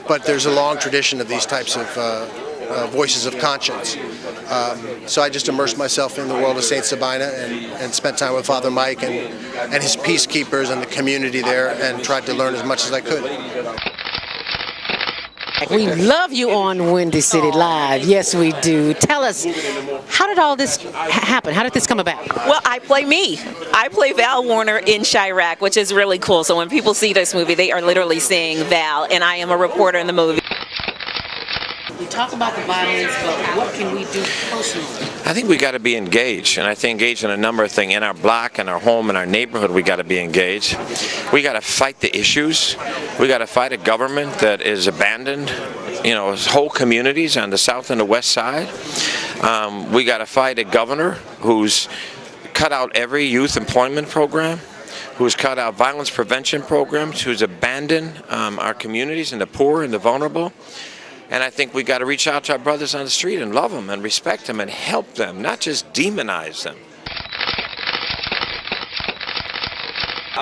but there's a long tradition of these types of voices of conscience. So I just immersed myself in the world of St. Sabina and spent time with Father Mike and his peacekeepers and the community there, and tried to learn as much as I could. We love you on Windy City Live. Yes, we do. Tell us, how did all this happen? How did this come about? Well, I play me. I play Val Warner in Chirac, which is really cool. So when people see this movie, they are literally seeing Val, and I am a reporter in the movie. We talk about the violence, but what can we do personally? I think we got to be engaged, and I think engaged in a number of things. In our block, in our home, in our neighborhood, we got to be engaged. We got to fight the issues. We got to fight a government that is abandoned, whole communities on the south and the west side. We got to fight a governor who's cut out every youth employment program, who's cut out violence prevention programs, who's abandoned our communities and the poor and the vulnerable. And I think we got to reach out to our brothers on the street and love them and respect them and help them, not just demonize them.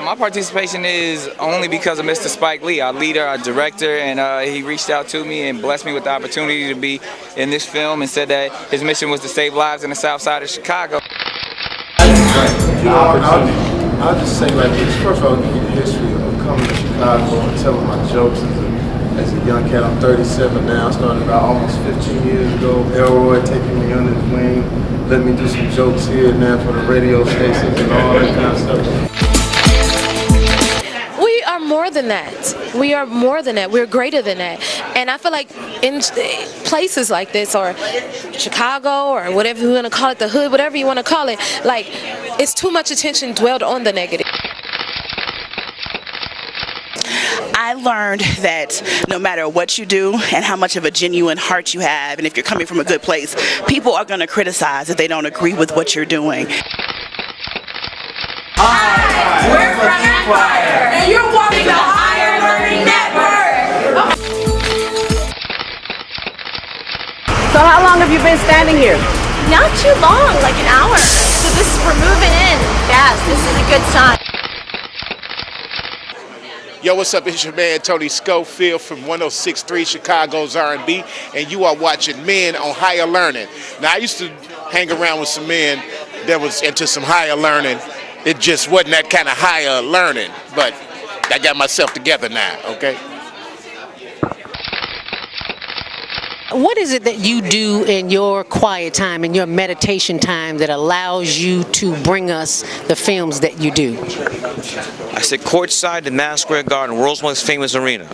My participation is only because of Mr. Spike Lee, our leader, our director, and he reached out to me and blessed me with the opportunity to be in this film and said that his mission was to save lives in the south side of Chicago. I'll just say like this. First of all, give you the history of coming to Chicago and telling my jokes as a young cat. I'm 37 now. I started about almost 15 years ago. Elroy taking me under his wing, let me do some jokes here and there for the radio stations and all that kind of stuff. We are more than that. We are more than that. We're greater than that. And I feel like in places like this, or Chicago, or whatever you want to call it, the hood, whatever you want to call it, like, it's too much attention dwelled on the negative. I learned that no matter what you do and how much of a genuine heart you have, and if you're coming from a good place, people are going to criticize if they don't agree with what you're doing. Hi, we're from Empire, and you're watching the Higher Learning Network. So how long have you been standing here? Not too long, like an hour. So we're moving in fast. This is a good sign. Yo, what's up? It's your man Tony Schofield from 106.3 Chicago's R&B, and you are watching Men on Higher Learning. Now, I used to hang around with some men that was into some higher learning. It just wasn't that kind of higher learning, but I got myself together now, okay? What is it that you do in your quiet time, in your meditation time, that allows you to bring us the films that you do? I sit courtside in Madison Square Garden, world's most famous arena.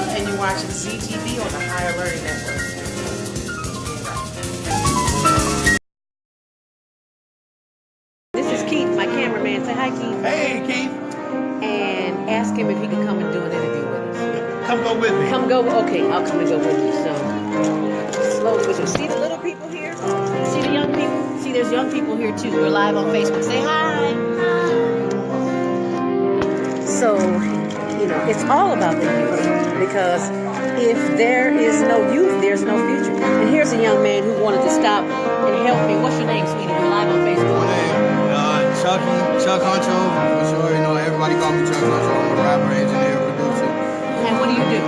And you're watching ZTV on the Higher Learning Network. This is Keith, my cameraman. Say hi, Keith. Hey, Keith. And ask him if he can come and do an interview with us. Come go with me. Come go. Okay, I'll come and go with you. So, slow with you. See the little people here? See the young people? See, there's young people here too. We're live on Facebook. Say hi. So, it's all about the youth, because if there is no youth, there's no future. And here's a young man who wanted to stop and help me. What's your name, sweetie? We're live on Facebook. My name, Chuck Honcho, for sure. Everybody call me Chuck Honcho. I'm a rapper, engineer, producer. And what do you do?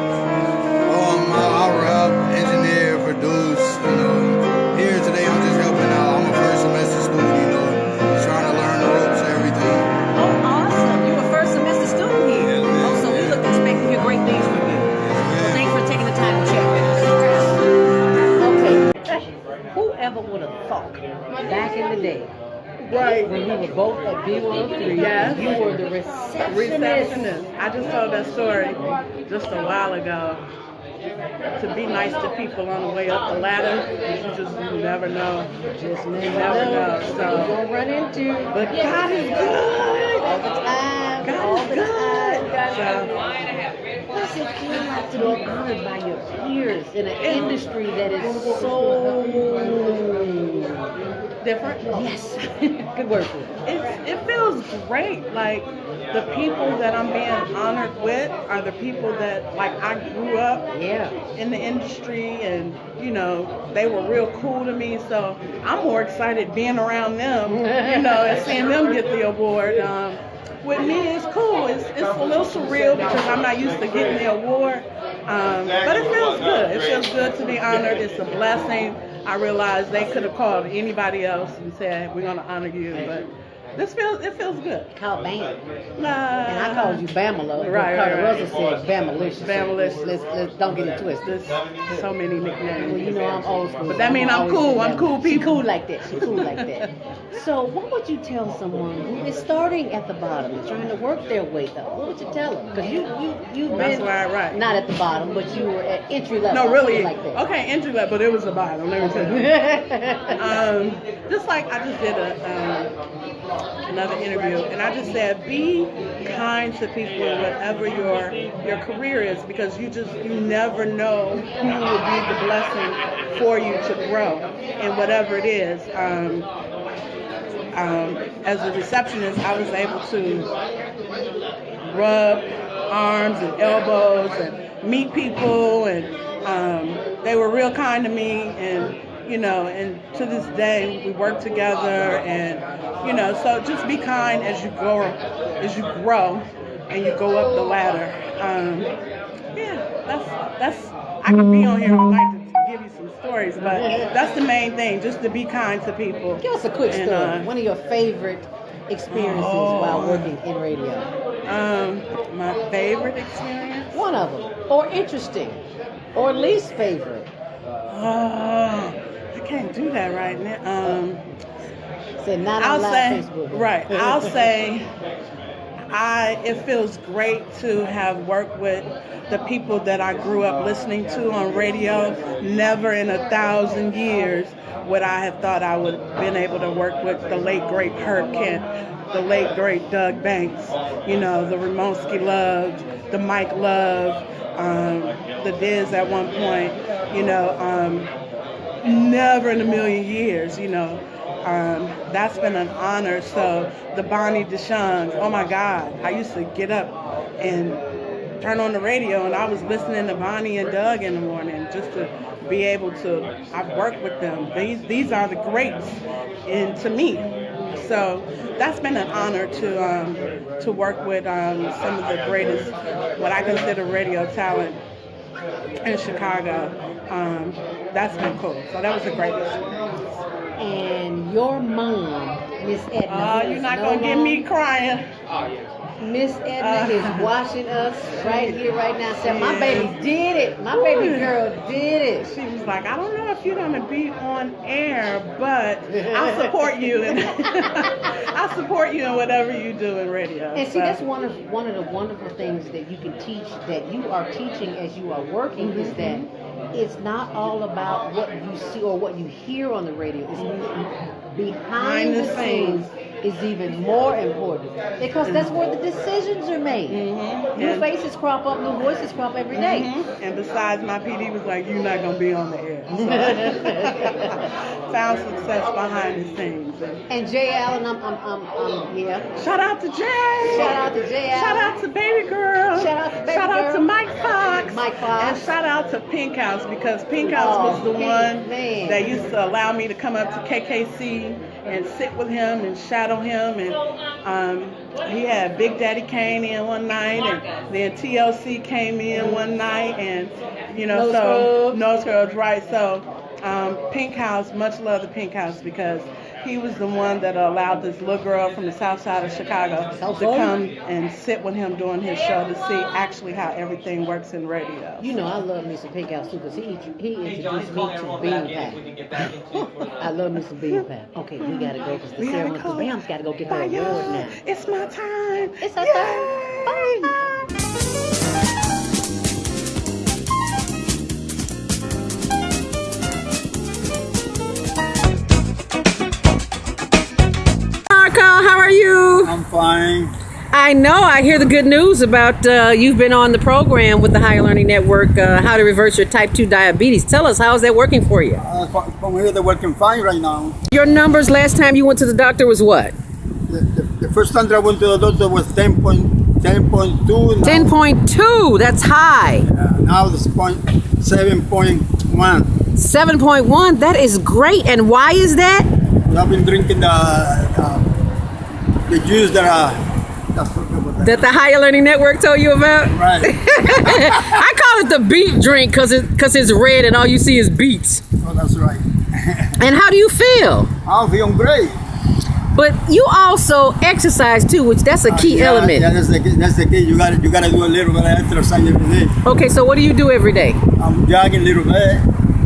I rap, engineer, produce. Here today I'm just helping out. I'm a first semester student, trying to learn the ropes and everything. Oh, awesome. You're a first semester student here. So we look expect to hear great things from you. Well, thanks for taking the time to chat with us. Okay. Whoever would have thought back in the day, right, when we were both at B103, yes, you were the receptionist. I just told that story just a while ago. To be nice to people on the way up the ladder, you never know. You never know. So you're gonna run into. But God is good. All the time. God does it feel like to be honored by your peers in an industry that is so different? Yes. Good word for it. It feels great. Like the people that I'm being honored with are the people that like I grew up in the industry, and you know they were real cool to me. So I'm more excited being around them, you know, and seeing them get the award. With me, it's cool. It's a little surreal because I'm not used to getting the award, but it feels good. It feels good to be honored. It's a blessing. I realized they could have called anybody else and said, "We're gonna honor you," but it feels good. Called Bam. And I called you Bamala. Right. Carter Russell said Bamalicious. Bamalicious. Let's don't get it twisted. There's so many nicknames. Well, you know I'm old school. But that means I'm cool. I'm cool people. She cool like that. She cool like that. So what would you tell someone who is starting at the bottom and trying to work their way up? What would you tell them? Because you've been not at the bottom, but you were at entry level. No, really. Like that. Okay, entry level, but it was a bottom. Let me tell you. Just like I just did another interview, and I just said, be kind to people in whatever your career is, because you never know who will be the blessing for you to grow in whatever it is. As a receptionist, I was able to rub arms and elbows and meet people, and they were real kind to me, and you know, and to this day we work together, and you know, so just be kind as you grow and you go up the ladder. That's I could be on here all night to give you some stories, but that's the main thing, just to be kind to people. Give us a quick story. One of your favorite experiences while working in radio. My favorite experience? One of them. Or interesting. Or least favorite. I can't do that right now. I'll say, Facebook. Right. I'll say it feels great to have worked with the people that I grew up listening to on radio. Never in 1,000 years would I have thought I would have been able to work with the late great Herb Kent, the late great Doug Banks, you know, the Ramonski Love, the Mike Love, the Diz at one point, you know, never in a million years, you know. That's been an honor. So the Bonnie DeShans, oh my God, I used to get up and turn on the radio and I was listening to Bonnie and Doug in the morning just to be able to, I've worked with them. These are the greats to me. So that's been an honor to work with some of the greatest, what I consider radio talent in Chicago. That's been cool. So that was a great experience. And your mom, Miss Edna. You're not going to get me crying. Miss Edna is watching us right here, right now. Said, my baby did it. My baby girl did it. She was like, I don't know if you're going to be on air, but I'll support you. And I'll support you in whatever you do in radio. And see, that's one of the wonderful things that you can teach, that you are teaching as you are working, is that it's not all about what you see or what you hear on the radio. It's behind the scenes is even more important, because that's where the decisions are made. New faces crop up, new voices crop every day. And besides, my PD was like, you're not going to be on the air. So found success behind the scenes. And Jay Allen, I'm yeah. Shout out to Jay. Shout out to Jay Allen. Shout out to Baby Girl. Shout out to Baby Shout Girl. out to Mike Fox. Mike Fox. And shout out to Pink House, because Pink House was the one that used to allow me to come up to KKC and sit with him and shadow him. And he had Big Daddy Kane in one night, and then TLC came in one night, and you know, No Scrubs, right? So Pink House, much love to Pink House, because he was the one that allowed this little girl from the south side of Chicago to come and sit with him during his show to see actually how everything works in radio. You know, I love me some Pink House too, because he introduced me to Bean Pie. I love me some Bean Pie. Okay, we gotta go, because the ceremony, because Bam's gotta go get her award now. It's my time. It's her time. Bye. Marco, how are you? I'm fine. I know. I hear the good news about you've been on the program with the Higher Learning Network, How to Reverse Your Type 2 Diabetes. Tell us, how is that working for you? For me, they're working fine right now. Your numbers last time you went to the doctor was what? The first time that I went to the doctor was 10.2. 10.2, that's high. Now it's 7.1. 7.1, that is great. And why is that? I've been drinking the juice that the Higher Learning Network told you about? Right. I call it the beet drink because it's red and all you see is beets. Oh, that's right. And how do you feel? I'm feeling great. But you also exercise too, which that's a key element. Yeah, that's the key. You gotta do a little bit of exercise every day. Okay, so what do you do every day? I'm jogging a little bit.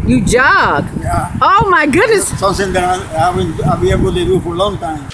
You jog? Yeah. Oh my goodness. Something that I've been able to do for a long time.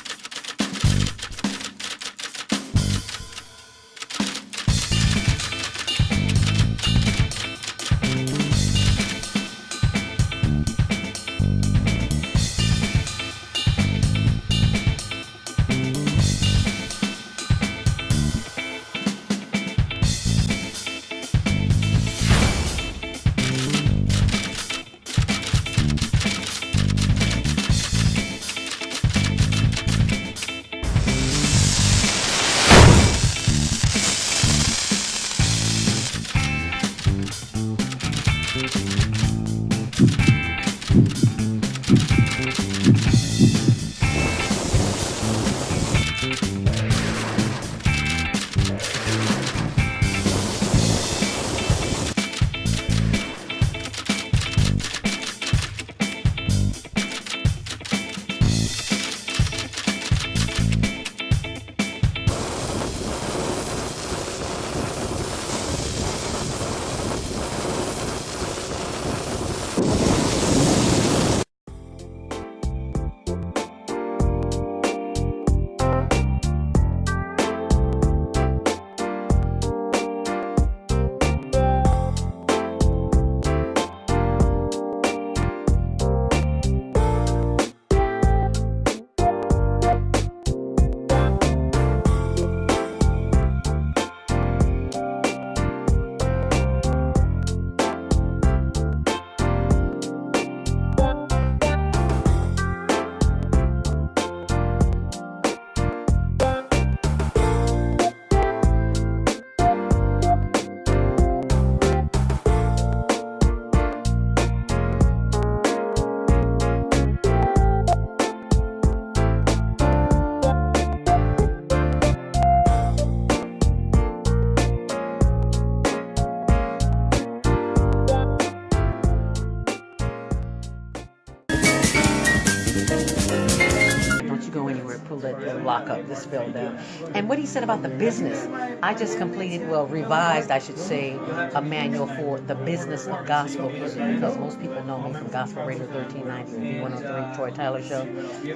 Lock up, this fell down. And what he said about the business, I just completed, revised, I should say, a manual for the business of gospel music, because most people know me from Gospel Radio 1390 or 103 Troy Tyler Show,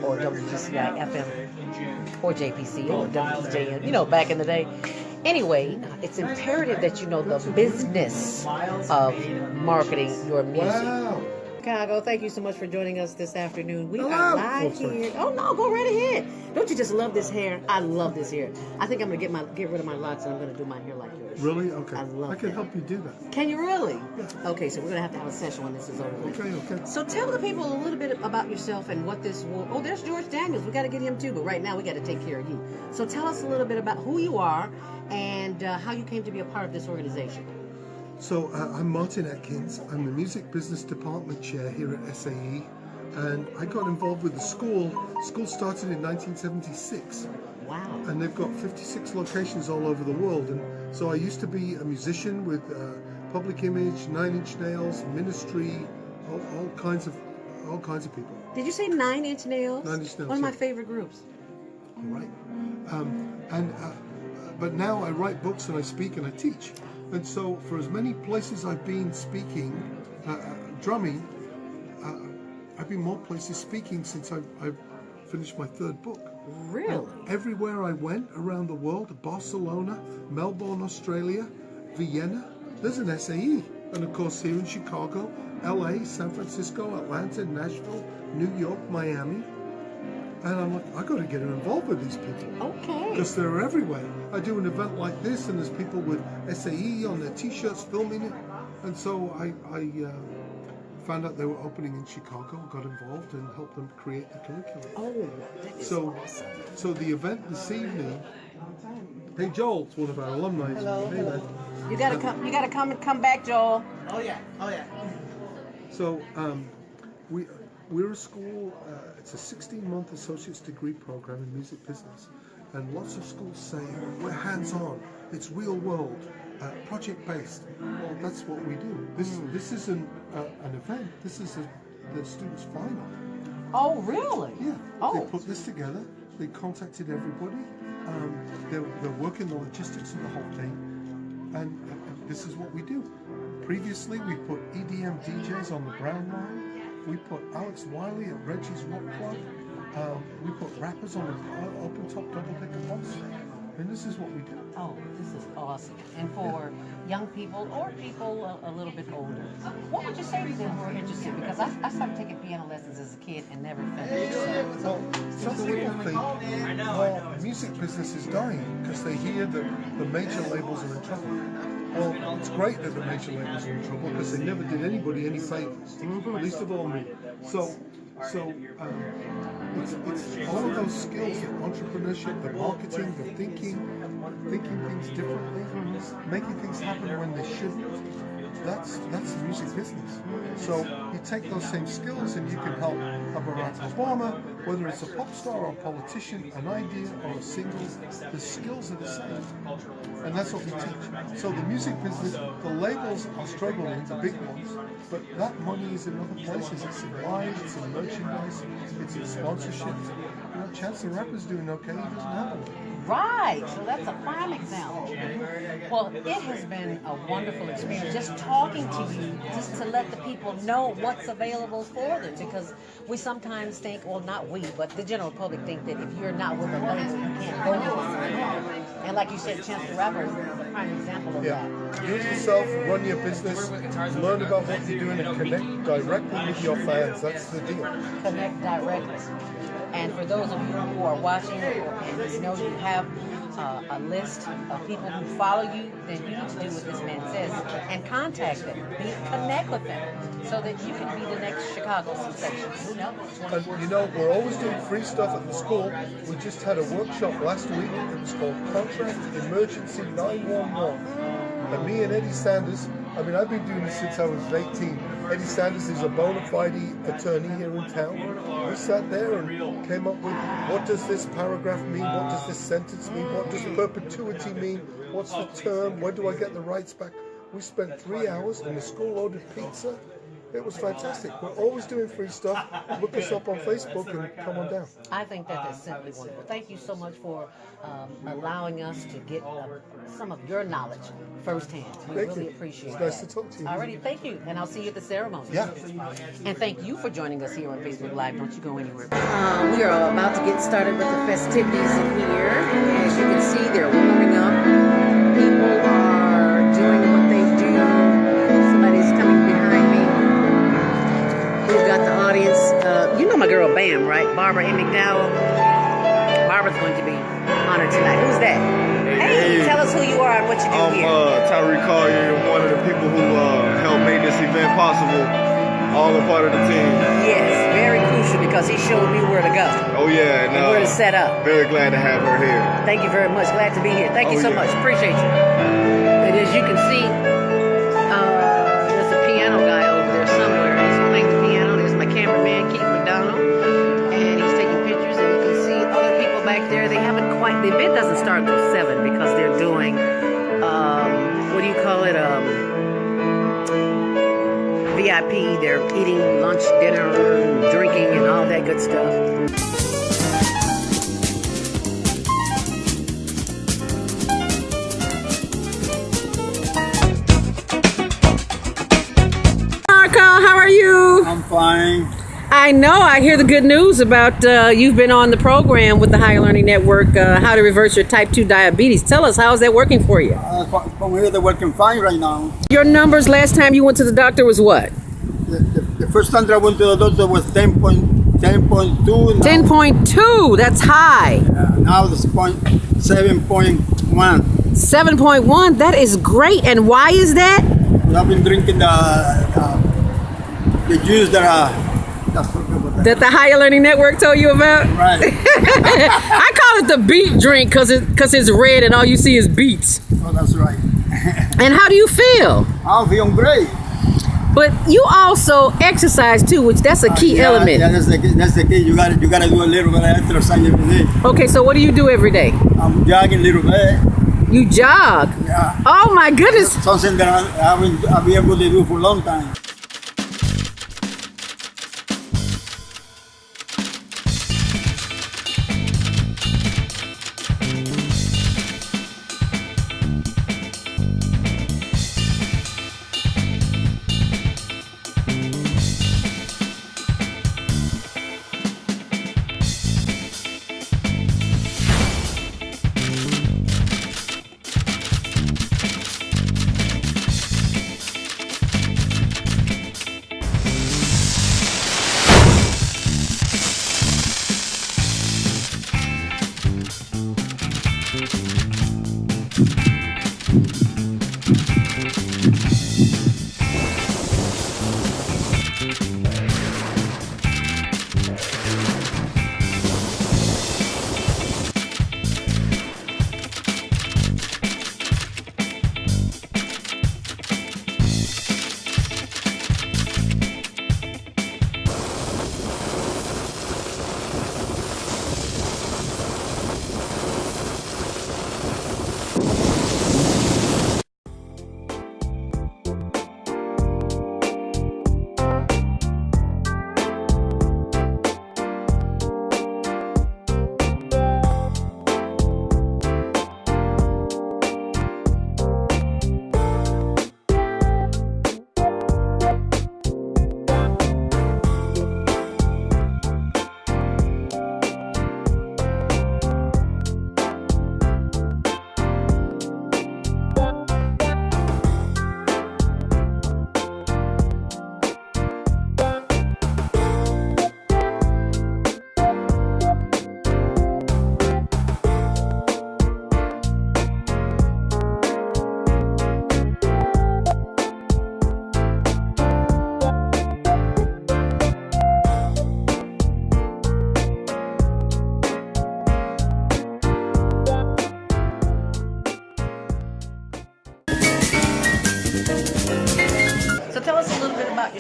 or WGCI FM, or JPC, or WJN, back in the day. Anyway, it's imperative that you know the business of marketing your music. Chicago, thank you so much for joining us this afternoon. We are live here. Oh no, go right ahead. Don't you just love this hair? I love this hair. I think I'm gonna get rid of my locks and I'm gonna do my hair like yours. Really? Okay. I can help you do that. Can you really? Okay, so we're gonna have to have a session when this is over. Okay. So tell the people a little bit about yourself and what this will. Oh, there's George Daniels. We got to get him too, but right now we got to take care of you. So tell us a little bit about who you are and how you came to be a part of this organization. So I'm Martin Atkins. I'm the Music Business Department Chair here at SAE, and I got involved with the school. School started in 1976. Wow. And they've got 56 locations all over the world. And so I used to be a musician with Public Image, 9 Inch Nails, Ministry, all kinds of people. Did you say 9 Inch Nails? 9 Inch Nails. One of my favorite groups. All right. But now I write books and I speak and I teach. And so for as many places I've been speaking, drumming, I've been more places speaking since I've finished my 3rd book. Really? Everywhere I went around the world, Barcelona, Melbourne, Australia, Vienna, there's an SAE. And of course here in Chicago, LA, San Francisco, Atlanta, Nashville, New York, Miami. And I'm like, I got to get involved with these people. Okay. Because they're everywhere. I do an event like this, and there's people with SAE on their T-shirts filming it. And so I found out they were opening in Chicago, got involved, and helped them create the curriculum. Oh, that is awesome. So the event this evening. Hey, Joel, it's one of our alumni. Hello. Hey, man. You gotta come. You gotta come and come back, Joel. Oh yeah. So we're a school. It's a 16-month associate's degree program in music business, and lots of schools say we're hands-on. It's real world, project-based. Well, that's what we do. This isn't an event. This is the students' final. Oh, really? Yeah. Oh. They put this together. They contacted everybody. They're working the logistics of the whole thing, and this is what we do. Previously, we put EDM DJs on the Brown Line. We put Alex Wiley at Reggie's Rock Club. We put rappers on an open-top double-decker bus. And this is what we do. Oh, this is awesome. And for young people or people a little bit older, what would you say to them who are interested? Because I started taking piano lessons as a kid and never finished. Well, some people think, well, music business is dying because they hear that the major labels are in trouble. Well, it's great that the major labels are in trouble because they never did anybody any favors, least of all me. So it's all of those skills, the entrepreneurship, the marketing, the thinking things differently, making things happen when they shouldn't. That's the music business. So you take those same skills and you can help a Barack Obama, whether it's a pop star or a politician, an idea or a single, the skills are the same. And that's what we teach. So the music business, the labels are struggling, the big ones, but that money is in other places. It's in live, it's in merchandise, it's in sponsorships. You know, Chance the Rapper's doing okay, he doesn't have one. Right, so that's a prime example. Well, it has been a wonderful experience just talking to you, just to let the people know what's available for them, because we sometimes think, well, not we, but the general public think that if you're not with a label, you can't go with it. And like you said, Chance the Rapper is a prime example of that. Do it yourself, run your business, learn about what you're doing, and connect directly with your fans. That's the deal. Connect directly. And for those of you who are watching and you know you have a list of people who follow you, then you need to do what this man says and contact them. Connect with them so that you can be the next Chicago sensation. Who knows? And you know, we're always doing free stuff at the school. We just had a workshop last week. It was called Contract Emergency 911. And me and Eddie Sanders, I mean, I've been doing this since I was 18. Eddie Sanders is a bona fide attorney here in town. We sat there and came up with, what does this paragraph mean? What does this sentence mean? What does perpetuity mean? What's the term? When do I get the rights back? We spent 3 hours and the school ordered pizza. It was fantastic. We're always doing free stuff. Look us up on Facebook and come on down. I think that is simply wonderful. Thank you so much for allowing us to get some of your knowledge firsthand. We really appreciate it. It's nice to talk to you. Alrighty, thank you. And I'll see you at the ceremony. Yeah. And thank you for joining us here on Facebook Live. Don't you go anywhere. We are about to get started with the festivities in here. As you can see, they're warming up. People are doing what they do. Somebody's coming behind me. We've got the audience. You know my girl Bam, right? Barbara A. McDowell. Barbara's going to be honored tonight. Who's that? Hey, tell us who you are and what you do here. I'm Tyree Collier, one of the people who helped make this event possible. All a part of the team. Yes, very crucial because he showed me where to go. Oh yeah, and where to set up. Very glad to have her here. Thank you very much. Glad to be here. Thank you so much. Appreciate you. And as you can see, there's a piano guy over there somewhere. He's playing the piano. There's my cameraman, Keith McDonald, and he's taking pictures. And you can see other people back there. They haven't quite. The event doesn't start until 7 because they're doing what do you call it? VIP. They're eating lunch, dinner, drinking, and all that good stuff. How are you? I'm fine. I know. I hear the good news about you've been on the program with the Higher Learning Network, How to Reverse Your Type 2 Diabetes. Tell us, how is that working for you? From here, they're working fine right now. Your numbers last time you went to the doctor was what? The first time that I went to the doctor was 10.5. 10.2. 10.2. That's high. Now it's 7.1. 7.1. That is great. And why is that? I've been drinking the juice that the Higher Learning Network told you about? Right. I call it the beet drink because it's red and all you see is beets. Oh, that's right. And how do you feel? I'm feeling great. But you also exercise too, which that's a key element. Yeah, that's the key. You gotta do a little bit of exercise every day. Okay, so what do you do every day? I'm jogging a little bit. You jog? Yeah. Oh my goodness. Something that I've been able to do for a long time.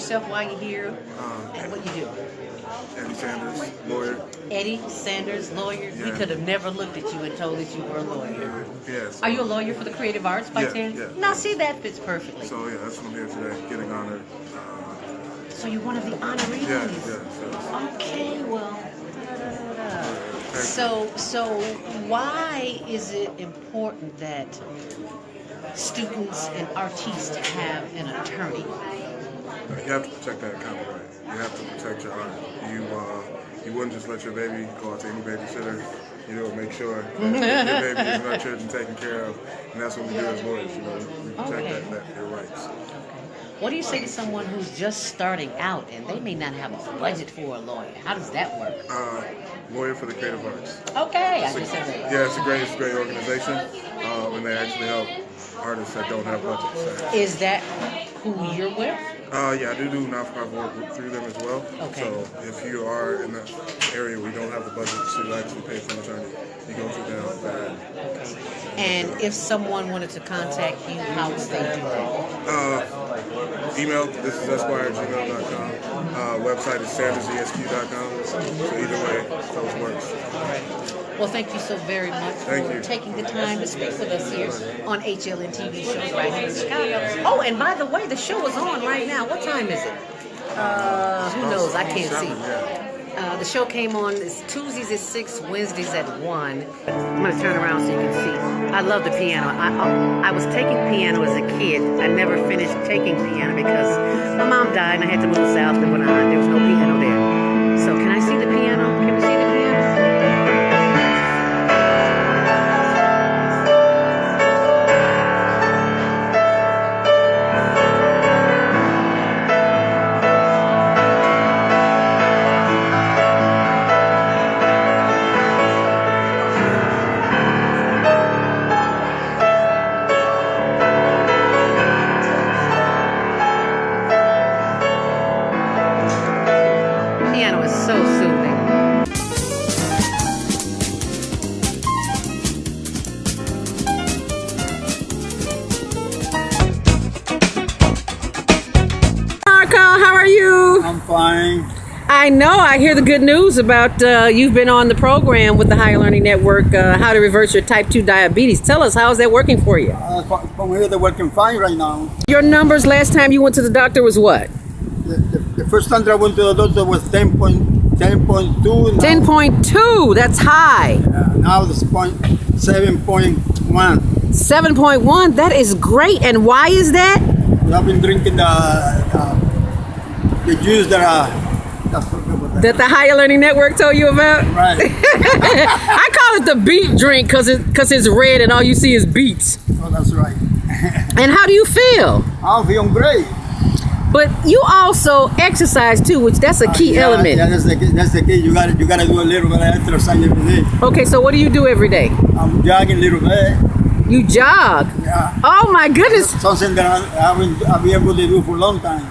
yourself while you're here and what you do? Eddie Sanders, lawyer. Eddie Sanders, lawyer. Yeah. We could have never looked at you and told that you were a lawyer. Yes. Are you a lawyer for the creative arts by chance? Yeah. Now, see, that fits perfectly. So yeah, that's what I'm here today, getting honored. So you're one of the honorees? Yeah. Okay, well. So why is it important that students and artists have an attorney? You have to protect that copyright. You have to protect your art. You wouldn't just let your baby go out to any babysitter. You know, make sure that your baby is nurtured and taken care of, and that's what we do as lawyers. You know, we protect your rights. What do you say to someone who's just starting out and they may not have a budget for a lawyer? How does that work? Lawyer for the Creative Arts. Okay, I just said that. Yeah, it's a great organization, and they actually help artists that don't have budgets. So. Is that who you're with? Yeah, I do non-profit work through them as well. Okay. So if you are in the area where you don't have the budget to actually pay for an attorney, you go through them. Okay. And if someone wanted to contact you, how would they do that? Email, this is esquire@gmail.com. Website is sandersesq.com. So either way, those works. Well, thank you so very much for taking the time to speak with us here on HLN TV shows right here in Chicago. Oh, and by the way, the show is on right now. What time is it? Who knows? I can't see. The show came on, it's Tuesdays at 6, Wednesdays at 1. I'm going to turn around so you can see. I love the piano. I was taking piano as a kid. I never finished taking piano because my mom died and I had to move south to when there was no piano there. So can I see the piano? Can we see the piano? I know. I hear the good news about you've been on the program with the Higher Learning Network, how to reverse your type 2 diabetes. Tell us, how is that working for you? From here, they're working fine right now. Your numbers last time you went to the doctor was what? The first time that I went to the doctor was 10.2. 10.2, that's high. Now it's 7.1. 7.1, that is great. And why is that? I've been drinking the juice that the Higher Learning Network told you about? Right. I call it the beet drink because it's red and all you see is beets. Oh, that's right. And how do you feel? I'm feeling great. But you also exercise too, which that's a key element. Yeah, that's the key. You gotta do a little bit of exercise every day. Okay, so what do you do every day? I'm jogging a little bit. You jog? Yeah. Oh my goodness. Something that I've been able to do for a long time.